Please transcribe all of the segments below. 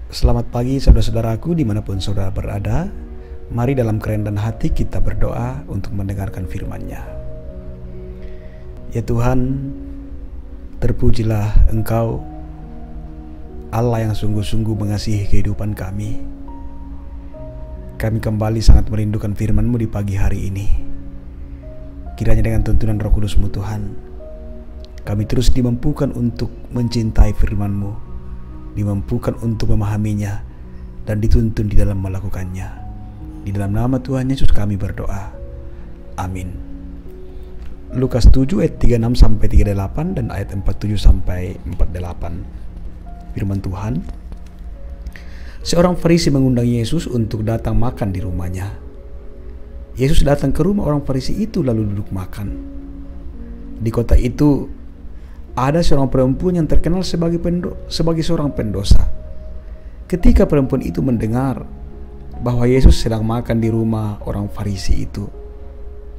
Selamat pagi saudara-saudaraku dimanapun saudara berada. Mari dalam kerendahan hati kita berdoa untuk mendengarkan firman-Nya. Ya Tuhan, terpujilah Engkau, Allah yang sungguh-sungguh mengasihi kehidupan kami. Kami kembali sangat merindukan firman-Mu di pagi hari ini. Kiranya dengan tuntunan Roh Kudus-Mu Tuhan, kami terus dimampukan untuk mencintai firman-Mu, dimampukan untuk memahaminya, dan dituntun di dalam melakukannya. Di dalam nama Tuhan Yesus kami berdoa. Amin. Lukas 7 ayat 36-38 dan ayat 47-48. Firman Tuhan. Seorang Farisi mengundang Yesus untuk datang makan di rumahnya. Yesus datang ke rumah orang Farisi itu lalu duduk makan. Di kota itu ada seorang perempuan yang terkenal sebagai seorang pendosa. Ketika perempuan itu mendengar bahwa Yesus sedang makan di rumah orang Farisi itu,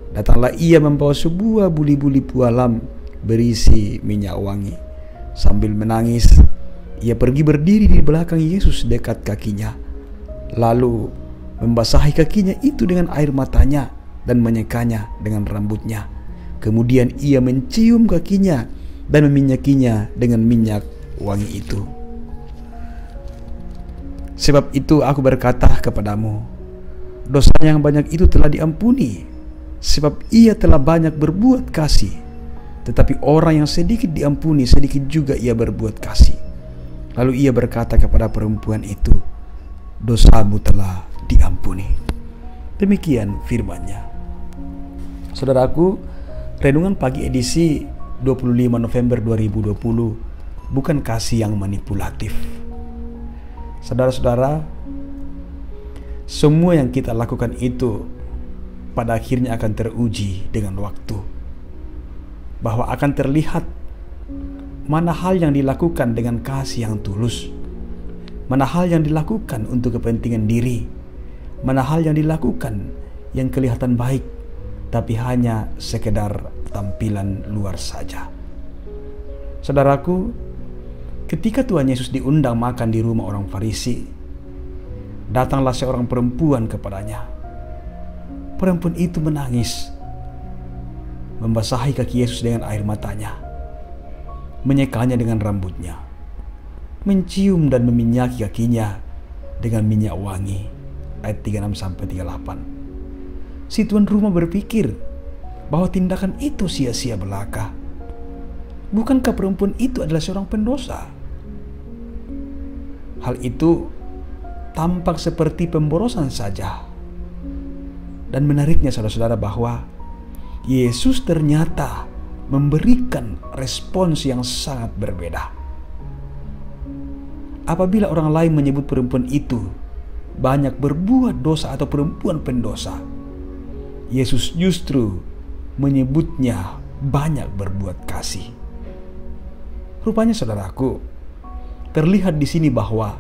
datanglah ia membawa sebuah buli-buli pualam berisi minyak wangi. Sambil menangis, ia pergi berdiri di belakang Yesus dekat kakinya, lalu membasahi kakinya itu dengan air matanya dan menyekanya dengan rambutnya. Kemudian ia mencium kakinya dan meminyakinya dengan minyak wangi itu. Sebab itu aku berkata kepadamu, dosanya yang banyak itu telah diampuni, sebab ia telah banyak berbuat kasih. Tetapi orang yang sedikit diampuni, sedikit juga ia berbuat kasih. Lalu ia berkata kepada perempuan itu, dosamu telah diampuni. Demikian firman-Nya. Saudaraku, renungan pagi edisi 25 November 2020 bukan kasih yang manipulatif. Saudara-saudara, semua yang kita lakukan itu pada akhirnya akan teruji dengan waktu. Bahwa akan terlihat mana hal yang dilakukan dengan kasih yang tulus, mana hal yang dilakukan untuk kepentingan diri, mana hal yang dilakukan yang kelihatan baik tapi hanya sekedar tampilan luar saja. Saudaraku, ketika Tuhan Yesus diundang makan di rumah orang Farisi, datanglah seorang perempuan kepadanya. Perempuan itu menangis, membasahi kaki Yesus dengan air matanya, menyekanya dengan rambutnya, mencium dan meminyaki kakinya dengan minyak wangi. Ayat 36-38. Si tuan rumah berpikir bahwa tindakan itu sia-sia belaka. Bukankah perempuan itu adalah seorang pendosa? Hal itu tampak seperti pemborosan saja. Dan menariknya saudara-saudara bahwa Yesus ternyata memberikan respons yang sangat berbeda. Apabila orang lain menyebut perempuan itu banyak berbuat dosa atau perempuan pendosa, Yesus justru menyebutnya banyak berbuat kasih. Rupanya saudaraku, terlihat di sini bahwa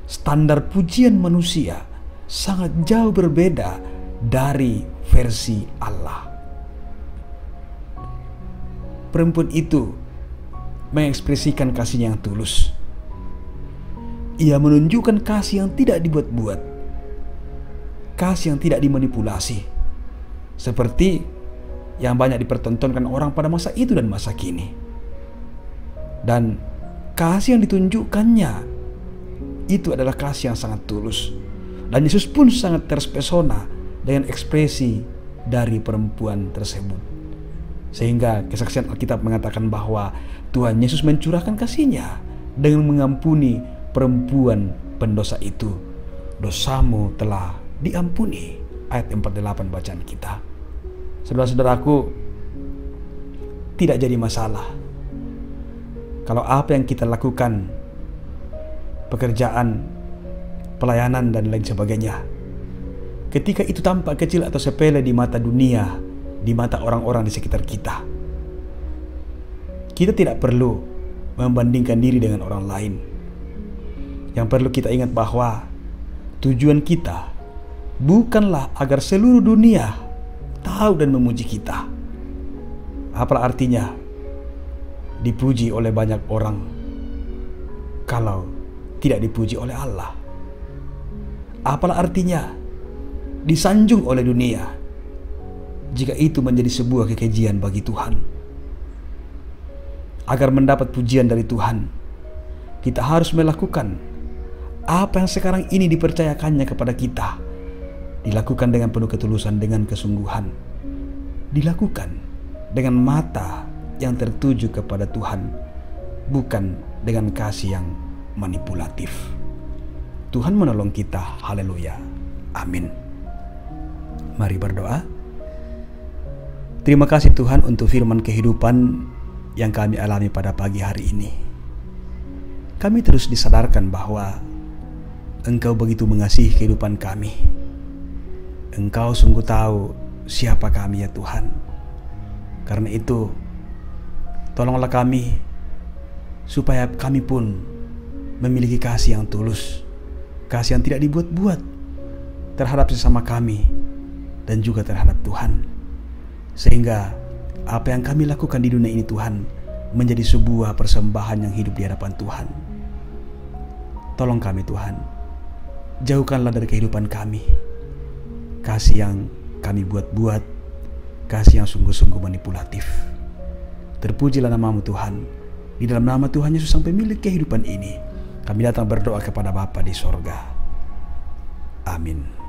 standar pujian manusia sangat jauh berbeda dari versi Allah. Perempuan itu mengekspresikan kasihnya yang tulus. Ia menunjukkan kasih yang tidak dibuat-buat, kasih yang tidak dimanipulasi, seperti yang banyak dipertontonkan orang pada masa itu dan masa kini. Dan kasih yang ditunjukkannya itu adalah kasih yang sangat tulus. Dan Yesus pun sangat terpesona dengan ekspresi dari perempuan tersebut. Sehingga kesaksian Alkitab mengatakan bahwa Tuhan Yesus mencurahkan kasih-Nya dengan mengampuni perempuan pendosa itu. Dosamu telah diampuni. Ayat 48 bacaan kita. Saudara-saudaraku, tidak jadi masalah kalau apa yang kita lakukan, pekerjaan, pelayanan dan lain sebagainya, ketika itu tampak kecil atau sepele di mata dunia, di mata orang-orang di sekitar kita, kita tidak perlu membandingkan diri dengan orang lain. Yang perlu kita ingat bahwa tujuan kita bukanlah agar seluruh dunia tahu dan memuji kita. Apa artinya dipuji oleh banyak orang kalau tidak dipuji oleh Allah? Apalah artinya disanjung oleh dunia jika itu menjadi sebuah kekejian bagi Tuhan? Agar mendapat pujian dari Tuhan, kita harus melakukan apa yang sekarang ini dipercayakannya kepada kita. Dilakukan dengan penuh ketulusan, dengan kesungguhan. Dilakukan dengan mata yang tertuju kepada Tuhan, bukan dengan kasih yang manipulatif. Tuhan menolong kita. Haleluya. Amin. Mari berdoa. Terima kasih Tuhan untuk firman kehidupan yang kami alami pada pagi hari ini. Kami terus disadarkan bahwa Engkau begitu mengasihi kehidupan kami. Engkau sungguh tahu siapa kami ya Tuhan. Karena itu, tolonglah kami supaya kami pun memiliki kasih yang tulus, kasih yang tidak dibuat-buat terhadap sesama kami dan juga terhadap Tuhan. Sehingga apa yang kami lakukan di dunia ini Tuhan menjadi sebuah persembahan yang hidup di hadapan Tuhan. Tolong kami Tuhan, jauhkanlah dari kehidupan kami kasih yang kami buat-buat, kasih yang sungguh-sungguh manipulatif. Terpujilah nama-Mu Tuhan. Di dalam nama Tuhan Yesus Sang Pemilik kehidupan ini, kami datang berdoa kepada Bapa di sorga. Amin.